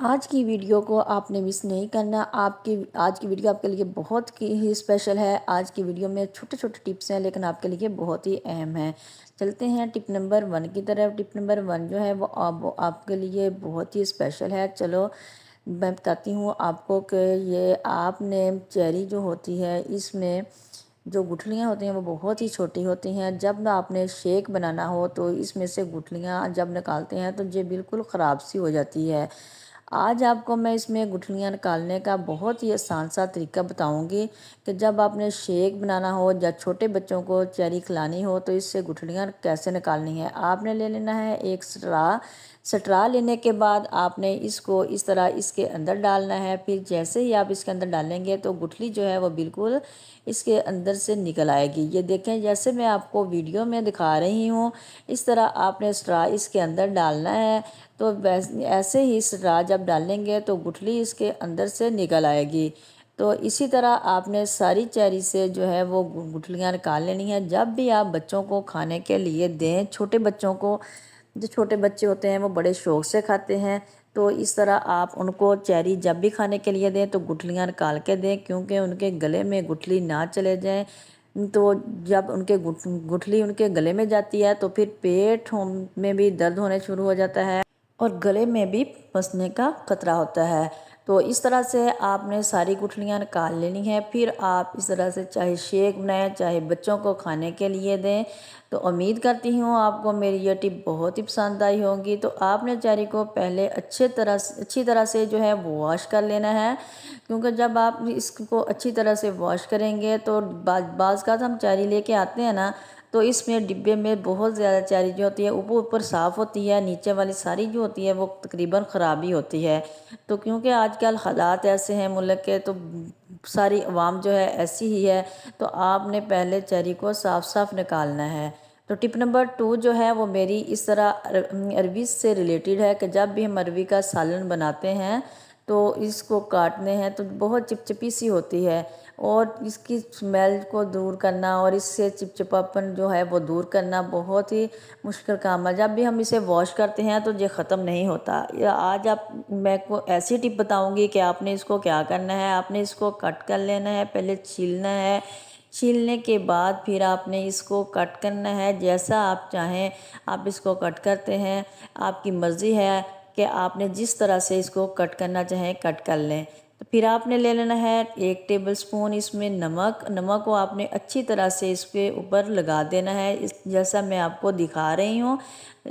आज की वीडियो को आपने मिस नहीं करना। आपकी आज की वीडियो आपके लिए बहुत ही स्पेशल है। आज की वीडियो में छोटे-छोटे टिप्स हैं लेकिन आपके लिए बहुत ही अहम हैं। चलते हैं टिप नंबर 1 की तरफ। टिप नंबर 1 जो है वो आपके लिए बहुत ही स्पेशल है। चलो मैं बताती हूँ आपको कि ये आपने चेरी जो होती है इसमें जो गुठलियाँ होती हैं वो बहुत ही छोटी होती हैं। जब आपने शेक बनाना हो तो इसमें से गुठलियाँ जब निकालते हैं तो ये बिल्कुल ख़राब सी हो जाती है। आज आपको मैं इसमें गुठलियाँ निकालने का बहुत ही आसान सा तरीका बताऊंगी कि जब आपने शेक बनाना हो या छोटे बच्चों को चेरी खिलानी हो तो इससे गुठलियाँ कैसे निकालनी है। आपने ले लेना है एक स्ट्रा। स्ट्रा लेने के बाद आपने इसको इस तरह इसके अंदर डालना है। फिर जैसे ही आप इसके अंदर डालेंगे तो गुठली जो है वो बिल्कुल इसके अंदर से निकल आएगी। ये देखें जैसे मैं आपको वीडियो में दिखा रही हूँ, इस तरह आपने स्ट्रा इसके अंदर डालना है। तो वैसे ऐसे ही स्ट्रा जब डालेंगे तो गुठली इसके अंदर से निकल आएगी। तो इसी तरह आपने सारी चेरी से जो है वो गुठलियाँ निकाल लेनी है। जब भी आप बच्चों को खाने के लिए दें, छोटे बच्चों को, जो छोटे बच्चे होते हैं वो बड़े शौक़ से खाते हैं, तो इस तरह आप उनको चेरी जब भी खाने के लिए दें तो गुठलियाँ निकाल के दें, क्योंकि उनके गले में गुठली ना चले जाएँ। तो जब उनके गुठली उनके गले में जाती है तो फिर पेट में भी दर्द होने शुरू हो जाता है और गले में भी फंसने का खतरा होता है। तो इस तरह से आपने सारी गुठलियाँ निकाल लेनी है। फिर आप इस तरह से चाहे शेक बनाएं चाहे बच्चों को खाने के लिए दें। तो उम्मीद करती हूँ आपको मेरी ये टिप बहुत ही पसंद आई होगी। तो आपने चेरी को पहले अच्छी तरह से जो है वो वॉश कर लेना है, क्योंकि जब आप इसको अच्छी तरह से वॉश करेंगे तो बाज़ का हम चेरी लेके आते हैं ना, तो इसमें डिब्बे में बहुत ज़्यादा चेरी जो होती है ऊपर ऊपर साफ़ होती है, नीचे वाली सारी जो होती है वो तकरीबन ख़राब ही होती है। तो क्योंकि आजकल हालात ऐसे हैं मुल्क के, तो सारी अवाम जो है ऐसी ही है, तो आपने पहले चेरी को साफ़ साफ़ निकालना है। तो टिप नंबर 2 जो है वो मेरी इस तरह अरवी से रिलेटेड है कि जब भी हम अरवी का सालन बनाते हैं तो इसको काटते हैं तो बहुत चिपचिपी सी होती है, और इसकी स्मेल को दूर करना और इससे चिपचिपापन जो है वो दूर करना बहुत ही मुश्किल काम है। जब भी हम इसे वॉश करते हैं तो ये ख़त्म नहीं होता। आज आप मैं को ऐसी टिप बताऊंगी कि आपने इसको क्या करना है। आपने इसको कट कर लेना है, पहले छीलना है, छीलने के बाद फिर आपने इसको कट करना है जैसा आप चाहें आप इसको कट करते हैं। आपकी मर्ज़ी है कि आपने जिस तरह से इसको कट करना चाहें कट कर लें। तो फिर आपने ले लेना है 1 टेबलस्पून इसमें नमक। नमक को आपने अच्छी तरह से इसके ऊपर लगा देना है, इस जैसा मैं आपको दिखा रही हूँ।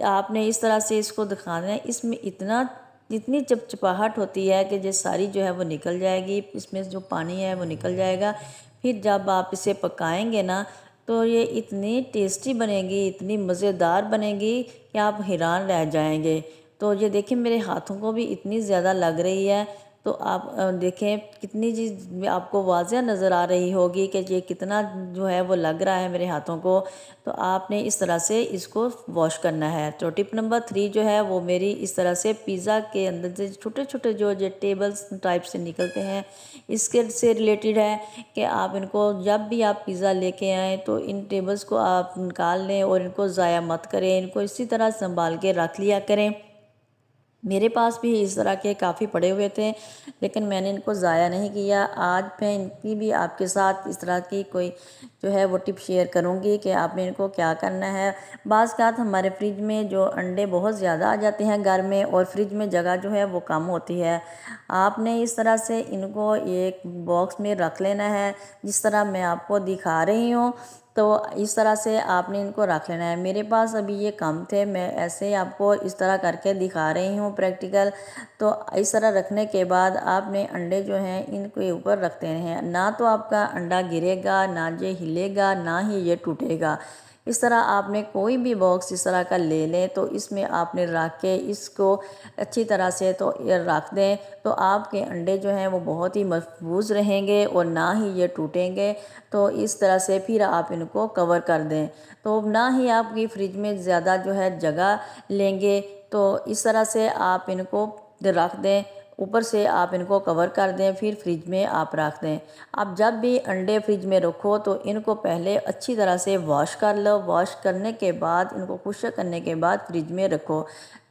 आपने इस तरह से इसको दिखाना है। इसमें इतनी चिपचिपाहट होती है कि ये सारी जो है वो निकल जाएगी, इसमें जो पानी है वो निकल जाएगा। फिर जब आप इसे पकाएंगे ना तो ये इतनी टेस्टी बनेगी, इतनी मज़ेदार बनेगी कि आप हैरान रह जाएंगे। तो ये देखिए मेरे हाथों को भी इतनी ज़्यादा लग रही है, तो आप देखें कितनी चीज़ आपको वाज़ह नज़र आ रही होगी कि ये कितना जो है वो लग रहा है मेरे हाथों को। तो आपने इस तरह से इसको वॉश करना है। तो टिप नंबर 3 जो है वो मेरी इस तरह से पिज़्ज़ा के अंदर से छोटे छोटे जो टेबल्स टाइप से निकलते हैं इसके से रिलेटेड है कि आप इनको जब भी आप पिज़्ज़ा लेके आएँ तो इन टेबल्स को आप निकाल लें और इनको ज़ाया मत करें, इनको इसी तरह संभाल के रख लिया करें। मेरे पास भी इस तरह के काफ़ी पड़े हुए थे लेकिन मैंने इनको ज़ाया नहीं किया। आज मैं इनकी भी आपके साथ इस तरह की कोई जो है वो टिप शेयर करूंगी कि आपने इनको क्या करना है। बाज़ का हमारे फ्रिज में जो अंडे बहुत ज़्यादा आ जाते हैं घर में और फ्रिज में जगह जो है वो कम होती है। आपने इस तरह से इनको एक बॉक्स में रख लेना है जिस तरह मैं आपको दिखा रही हूँ। तो इस तरह से आपने इनको रख लेना है। मेरे पास अभी ये कम थे, मैं ऐसे ही आपको इस तरह करके दिखा रही हूँ प्रैक्टिकल। तो इस तरह रखने के बाद आपने अंडे जो हैं इनके ऊपर रख देने हैं। ना तो आपका अंडा गिरेगा, ना ये हिलेगा, ना ही ये टूटेगा। इस तरह आपने कोई भी बॉक्स इस तरह का ले लें तो इसमें आपने रख के इसको अच्छी तरह से तो ये रख दें, तो आपके अंडे जो हैं वो बहुत ही महफूज रहेंगे और ना ही ये टूटेंगे। तो इस तरह से फिर आप इनको कवर कर दें, तो ना ही आपकी फ्रिज में ज़्यादा जो है जगह लेंगे। तो इस तरह से आप इनको रख दें ऊपर से आप इनको कवर कर दें, फिर फ्रिज में आप रख दें। आप जब भी अंडे फ्रिज में रखो तो इनको पहले अच्छी तरह से वॉश कर लो। वॉश करने के बाद इनको खुश्क करने के बाद फ्रिज में रखो,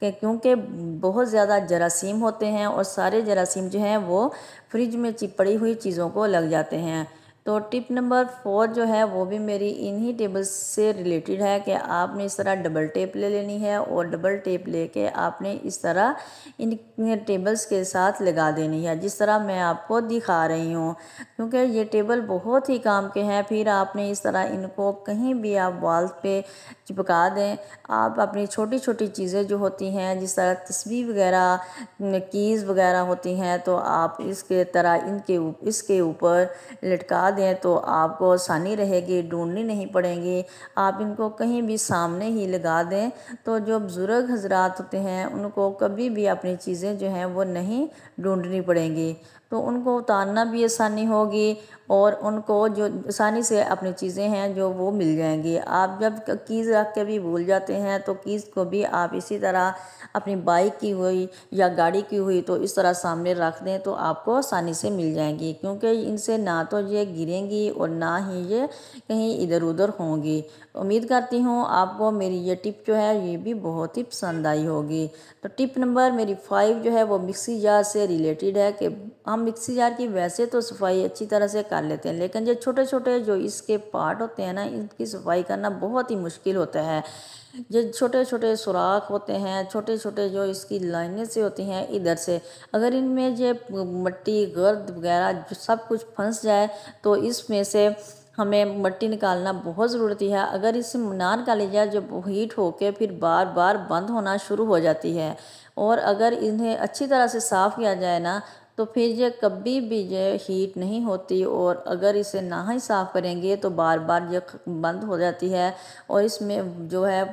क्योंकि बहुत ज़्यादा जरासीम होते हैं और सारे जरासीम जो हैं वो फ्रिज में चिपड़ी हुई चीज़ों को लग जाते हैं। तो टिप नंबर 4 जो है वो भी मेरी इन्हीं टेबल्स से रिलेटेड है कि आपने इस तरह डबल टेप ले लेनी है और डबल टेप लेके आपने इस तरह इन टेबल्स के साथ लगा देनी है, जिस तरह मैं आपको दिखा रही हूँ, क्योंकि ये टेबल बहुत ही काम के हैं। फिर आपने इस तरह इनको कहीं भी आप वॉल पे चिपका दें। आप अपनी छोटी छोटी चीज़ें जो होती हैं, जिस तरह तस्वीर वगैरह, कीज़ वगैरह होती हैं, तो आप इसके तरह इसके ऊपर लटका दें तो आपको आसानी रहेगी, ढूंढनी नहीं पड़ेगी। आप इनको कहीं भी सामने ही लगा दें तो जो बुज़ुर्ग हजरात होते हैं उनको कभी भी अपनी चीज़ें जो हैं वो नहीं ढूंढनी पड़ेंगी, तो उनको उतारना भी आसानी होगी और उनको जो आसानी से अपनी चीज़ें हैं जो वो मिल जाएंगी। आप जब कीज़ रख के भी भूल जाते हैं तो कीज़ को भी आप इसी तरह अपनी बाइक की हुई या गाड़ी की हुई तो इस तरह सामने रख दें तो आपको आसानी से मिल जाएंगी, क्योंकि इनसे ना तो ये गिरेंगी और ना ही ये कहीं इधर उधर होंगी। उम्मीद करती हूँ आपको मेरी ये टिप जो है ये भी बहुत ही पसंद आई होगी। तो टिप नंबर मेरी 5 जो है वो मिक्सी जार से रिलेटेड है कि हम मिक्सी जार की वैसे तो सफाई अच्छी तरह से कर लेते हैं, लेकिन ये छोटे छोटे जो इसके पार्ट होते हैं ना, इनकी सफाई करना बहुत ही मुश्किल होता है। जो छोटे छोटे सुराख होते हैं, छोटे छोटे जो इसकी लाइनें से होती हैं इधर से, अगर इनमें ये मिट्टी गर्द वगैरह जो सब कुछ फंस जाए तो इसमें से हमें मिट्टी निकालना बहुत ज़रूरती है। अगर इसे ना निकाली जाए जो हीट होके फिर बार बार बंद होना शुरू हो जाती है, और अगर इन्हें अच्छी तरह से साफ़ किया जाए ना तो फिर ये कभी भी ये हीट नहीं होती, और अगर इसे ना ही साफ़ करेंगे तो बार बार ये बंद हो जाती है और इसमें जो है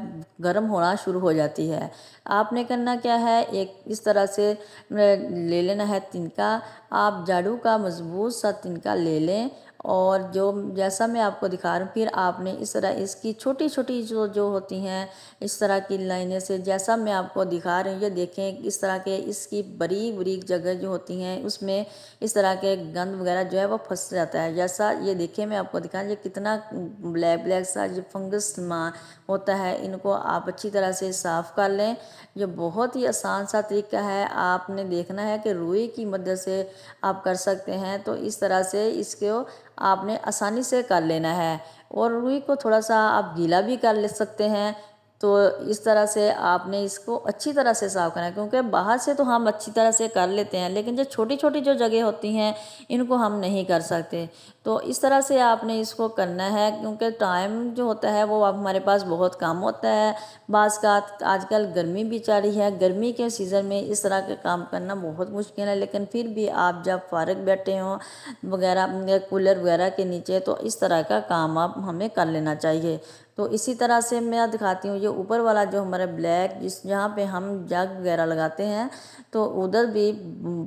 गर्म होना शुरू हो जाती है। आपने करना क्या है, एक इस तरह से ले लेना है तिनका। आप झाड़ू का मजबूत सा तिनका ले लें और जो जैसा मैं आपको दिखा रही हूँ, फिर आपने इस तरह इसकी छोटी छोटी जो जो होती हैं इस तरह की लाइनें से, जैसा मैं आपको दिखा रही हूँ, ये देखें इस तरह के इसकी बारीक बारीक जगह जो होती हैं उसमें इस तरह के गंद वगैरह जो है वो फंस जाता है। जैसा ये देखें मैं आपको दिखा, ये कितना ब्लैक ब्लैक सा ये फंगस होता है, इनको आप अच्छी तरह से साफ़ कर लें। ये बहुत ही आसान सा तरीका है, आपने देखना है कि रुई की मदद से आप कर सकते हैं। तो इस तरह से इसको आपने आसानी से कर लेना है, और रुई को थोड़ा सा आप गीला भी कर ले सकते हैं। तो इस तरह से आपने इसको अच्छी तरह से साफ़ करना है, क्योंकि बाहर से तो हम अच्छी तरह से कर लेते हैं लेकिन जो छोटी छोटी जो जगह होती हैं इनको हम नहीं कर सकते। तो इस तरह से आपने इसको करना है, क्योंकि टाइम जो होता है वो हमारे पास बहुत कम होता है। बाज़ का आजकल गर्मी भी चल रही है, गर्मी के सीज़न में इस तरह के काम करना बहुत मुश्किल है, लेकिन फिर भी आप जब फारग बैठे हों वगैरह कूलर वगैरह के नीचे तो इस तरह का काम आप हमें कर लेना चाहिए। तो इसी तरह से मैं दिखाती हूँ, ये ऊपर वाला जो हमारा ब्लैक जिस जहाँ पे हम जग वगैरह लगाते हैं तो उधर भी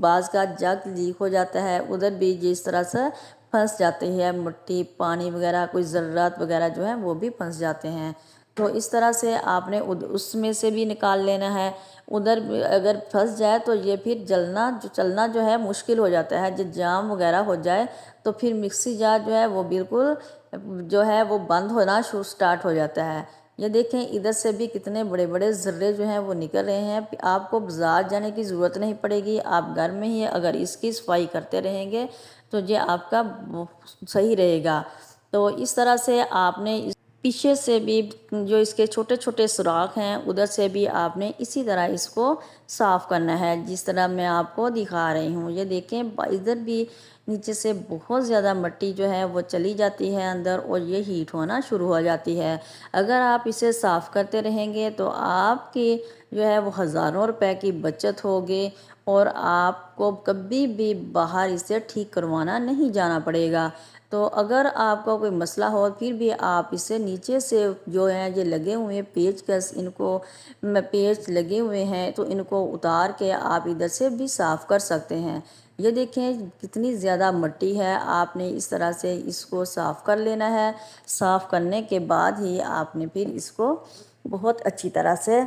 बाज़ का जग लीक हो जाता है, उधर भी जिस तरह से फंस जाती है मिट्टी पानी वगैरह, कोई ज़र्रात वगैरह जो है वो भी फंस जाते हैं। तो इस तरह से आपने उसमें से भी निकाल लेना है। उधर अगर फंस जाए तो ये फिर चलना जो है मुश्किल हो जाता है। जब जाम वगैरह हो जाए तो फिर मिक्सी जार जो है वो बिल्कुल जो है वो बंद होना स्टार्ट हो जाता है। ये देखें इधर से भी कितने बड़े बड़े ज़र्रे जो हैं वो निकल रहे हैं। आपको बाज़ार जाने की ज़रूरत नहीं पड़ेगी, आप घर में ही अगर इसकी सफाई करते रहेंगे तो ये आपका सही रहेगा। तो इस तरह से आपने पीछे से भी जो इसके छोटे छोटे सुराख हैं उधर से भी आपने इसी तरह इसको साफ़ करना है, जिस तरह मैं आपको दिखा रही हूँ। ये देखें इधर भी नीचे से बहुत ज़्यादा मिट्टी जो है वो चली जाती है अंदर और ये हीट होना शुरू हो जाती है। अगर आप इसे साफ़ करते रहेंगे तो आपकी जो है वो हज़ारों रुपए की बचत होगी और आपको कभी भी बाहर इसे ठीक करवाना नहीं जाना पड़ेगा। तो अगर आपका कोई मसला हो फिर भी आप इसे नीचे से जो है ये लगे हुए हैं पेचकस, इनको पेच लगे हुए हैं तो इनको उतार के आप इधर से भी साफ़ कर सकते हैं। ये देखें कितनी ज़्यादा मिट्टी है, आपने इस तरह से इसको साफ़ कर लेना है। साफ़ करने के बाद ही आपने फिर इसको बहुत अच्छी तरह से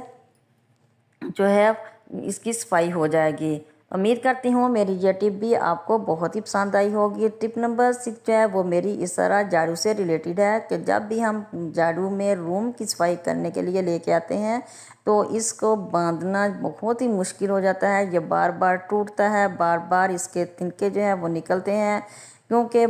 जो है इसकी सफाई हो जाएगी। उम्मीद करती हूँ मेरी ये टिप भी आपको बहुत ही पसंद आई होगी। टिप नंबर 6 जो है वो मेरी इस तरह झाड़ू से रिलेटेड है कि जब भी हम झाड़ू में रूम की सफाई करने के लिए लेके आते हैं तो इसको बांधना बहुत ही मुश्किल हो जाता है। ये बार बार टूटता है, बार बार इसके तिनके जो हैं वो निकलते हैं, क्योंकि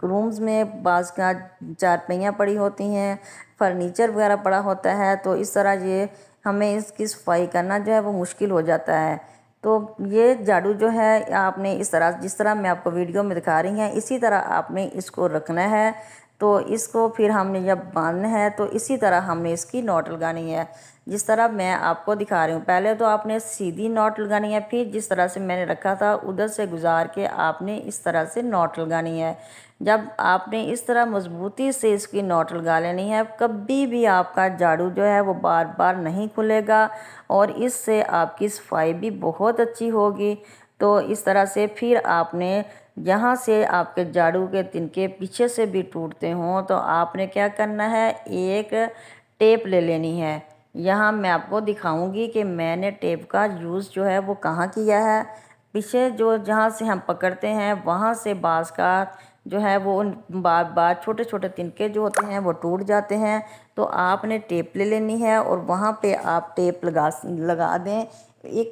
रूम्स में बाज़ का चारपाइयाँ पड़ी होती हैं, फर्नीचर वगैरह पड़ा होता है, तो इस तरह ये हमें इसकी सफाई करना जो है वो मुश्किल हो जाता है। तो ये झाड़ू जो है आपने इस तरह, जिस तरह मैं आपको वीडियो में दिखा रही हैं, इसी तरह आपने इसको रखना है। तो इसको फिर हमने जब बांधना है तो इसी तरह हमने इसकी नॉट लगानी है, जिस तरह मैं आपको दिखा रही हूँ। पहले तो आपने सीधी नॉट लगानी है, फिर जिस तरह से मैंने रखा था उधर से गुजार के आपने इस तरह से नॉट लगानी है। जब आपने इस तरह मजबूती से इसकी नॉट लगा लेनी है, कभी भी आपका झाड़ू जो है वो बार बार नहीं खुलेगा और इससे आपकी सफाई भी बहुत अच्छी होगी। तो इस तरह से फिर आपने यहाँ से आपके झाड़ू के तिनके पीछे से भी टूटते हों तो आपने क्या करना है, एक टेप ले लेनी है। यहाँ मैं आपको दिखाऊंगी कि मैंने टेप का यूज़ जो है वो कहाँ किया है। पीछे जो जहाँ से हम पकड़ते हैं वहाँ से बाँस का जो है वो बार बार छोटे छोटे तिनके जो होते हैं वो टूट जाते हैं। तो आपने टेप ले लेनी है और वहाँ पे आप टेप लगा दें। एक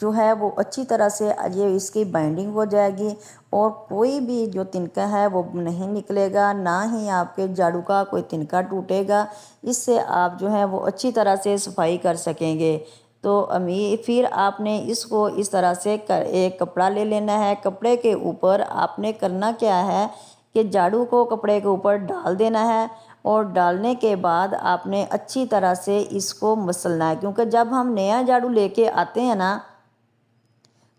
जो है वो अच्छी तरह से ये इसकी बाइंडिंग हो जाएगी और कोई भी जो तिनका है वो नहीं निकलेगा, ना ही आपके झाड़ू का कोई तिनका टूटेगा। इससे आप जो है वो अच्छी तरह से सफाई कर सकेंगे। तो फिर आपने इसको इस तरह से एक कपड़ा ले लेना है। कपड़े के ऊपर आपने करना क्या है कि झाड़ू को कपड़े के ऊपर डाल देना है और डालने के बाद आपने अच्छी तरह से इसको मसलना है, क्योंकि जब हम नया झाड़ू लेके आते हैं ना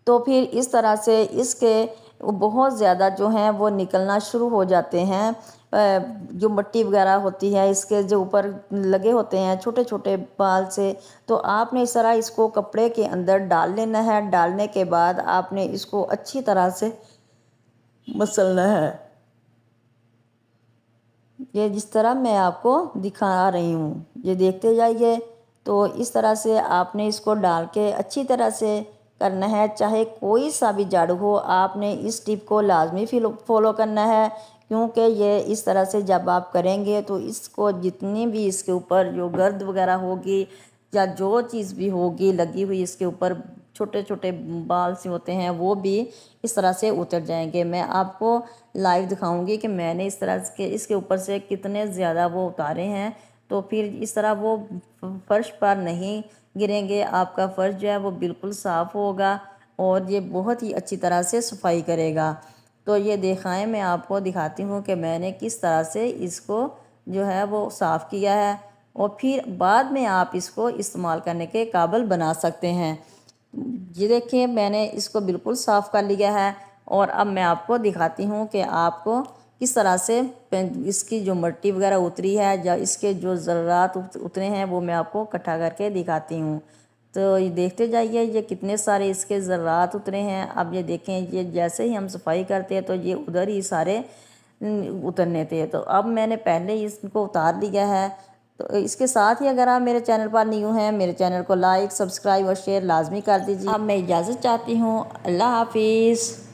तो फिर इस तरह से इसके बहुत ज़्यादा जो हैं वो निकलना शुरू हो जाते हैं। जो मिट्टी वगैरह होती है इसके जो ऊपर लगे होते हैं छोटे छोटे बाल से, तो आपने इस तरह इसको कपड़े के अंदर डाल लेना है। डालने के बाद आपने इसको अच्छी तरह से मसलना है, ये जिस तरह मैं आपको दिखा रही हूँ, ये देखते जाइए। तो इस तरह से आपने इसको डाल के अच्छी तरह से करना है। चाहे कोई सा भी झाड़ू हो, आपने इस टिप को लाजमी फॉलो करना है, क्योंकि ये इस तरह से जब आप करेंगे तो इसको जितनी भी इसके ऊपर जो गर्द वगैरह होगी या जो चीज़ भी होगी लगी हुई इसके ऊपर, छोटे छोटे बाल से होते हैं, वो भी इस तरह से उतर जाएंगे। मैं आपको लाइव दिखाऊंगी कि मैंने इस तरह के इसके ऊपर से कितने ज़्यादा वो उतारे हैं। तो फिर इस तरह वो फर्श पर नहीं गिरेंगे, आपका फर्श जो है वो बिल्कुल साफ़ होगा और ये बहुत ही अच्छी तरह से सफाई करेगा। तो ये दिखाएं, मैं आपको दिखाती हूँ कि मैंने किस तरह से इसको जो है वो साफ़ किया है और फिर बाद में आप इसको इस्तेमाल करने के काबिल बना सकते हैं। ये देखिए मैंने इसको बिल्कुल साफ़ कर लिया है और अब मैं आपको दिखाती हूँ कि आपको किस तरह से इसकी जो मिट्टी वगैरह उतरी है या इसके जो ज़र्रात उतरे हैं वो मैं आपको इकट्ठा करके दिखाती हूँ। तो ये देखते जाइए ये कितने सारे इसके ज़र्रात उतरे हैं। अब ये देखें, ये जैसे ही हम सफाई करते हैं तो ये उधर ही सारे उतरने थे। तो अब मैंने पहले ही इसको उतार लिया है। तो इसके साथ ही अगर आप मेरे चैनल पर न्यू हैं, मेरे चैनल को लाइक, सब्सक्राइब और शेयर लाजमी कर दीजिए। अब मैं इजाज़त चाहती हूँ। अल्लाह हाफिज़।